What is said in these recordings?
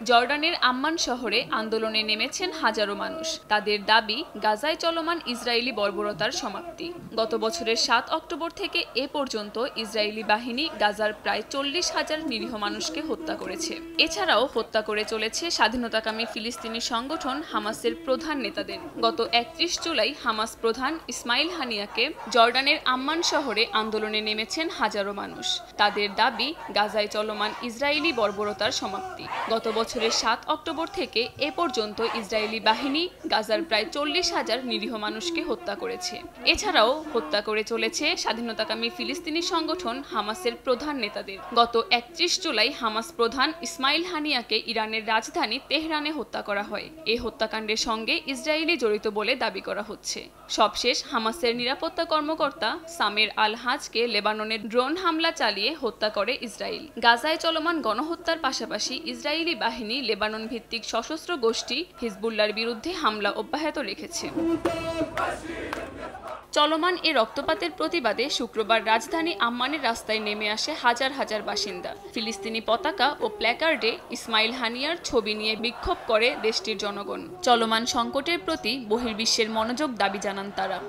জর্ডানের আম্মান শহরে আন্দোলনে নেমেছেন হাজারো মানুষ। তাদের দাবি গাজায় চলমান ইসরায়েলি বর্বরতার সমাপ্তি। গত বছরের ৭ অক্টোবর থেকে এ পর্যন্ত ইসরায়েলি বাহিনী গাজার প্রায় ৪০,০০০ নিরীহ মানুষকে হত্যা করেছে। এছাড়াও হত্যা করে চলেছে স্বাধীনতাকামী ফিলিস্তিনি সংগঠন হামাসের প্রধান নেতাদের। গত ৩১ জুলাই হামাস প্রধান ইসমাইল হানিয়াকে জর্ডানের আম্মান শহরে আন্দোলনে নেমেছেন হাজারো মানুষ। তাদের দাবি গাজায় চলমান ইসরায়েলি বর্বরতার সমাপ্তি। গত বছরের ৭ অক্টোবর থেকে এ পর্যন্ত ইসরায়েলি বাহিনী গাজার প্রায় ৪০,০০০ নিরীহ মানুষকে হত্যা করেছে। এছাড়াও হত্যা করে চলেছে স্বাধীনতাকামী ফিলিস্তিনি সংগঠন হামাসের প্রধান নেতাদের। গত ৩১ জুলাই হামাস প্রধান ইসমাইল হানিয়াকে ইরানের রাজধানী তেহরানে হত্যা করা হয়। এই হত্যাকাণ্ডের সঙ্গে ইসরায়েলি জড়িত বলে দাবি করা হচ্ছে। সবশেষ হামাসের নিরাপত্তা কর্মকর্তা সামের আল হাজকে লেবাননের ড্রোন হামলা চালিয়ে হত্যা করে ইসরায়েল। গাজায় চলমান গণহত্যার পাশাপাশি ইসরায়েলি বাহিনী লেবানন ভিত্তিক সশস্ত্র গোষ্ঠী হিজবুল্লাহর বিরুদ্ধে হামলা অব্যাহত রেখেছে। চলমান এ রক্তপাতের প্রতিবাদে শুক্রবার রাজধানী আম্মানের রাস্তায় নেমে আসে হাজার হাজার বাসিন্দা। ফিলিস্তিনি পতাকা ও প্ল্যাকার্ডে ইসমাইল হানিয়ার ছবি নিয়ে বিক্ষোভ করে দেশটির জনগণ। চলমান সংকটের প্রতি বহির্বিশ্বের মনোযোগ দাবি জানান তারা।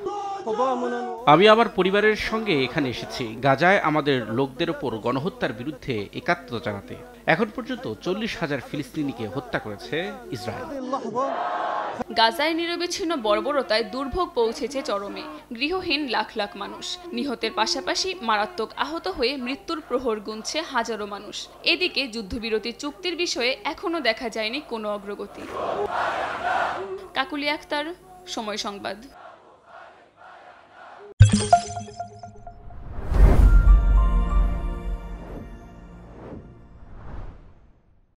আমি আমার পরিবারের সঙ্গে এখানে এসেছি গাজায় আমাদের লোকদের ওপর গণহত্যার বিরুদ্ধে একাত্মতা জানাতে। এখন পর্যন্ত ৪০,০০০ ফিলিস্তিনিকে হত্যা করেছে ইসরায়েল। গাজায় নিরবিচ্ছিন্ন বর্বরতায় দুর্ভোগ পৌঁছেছে চরমে। গৃহহীন লাখ লাখ মানুষ। নিহতের পাশাপাশি মারাত্মক আহত হয়ে মৃত্যুর প্রহর গুনছে হাজারো মানুষ। এদিকে যুদ্ধবিরতি চুক্তির বিষয়ে এখনও দেখা যায়নি কোনো অগ্রগতি। কাকুলি আক্তার, সময় সংবাদ।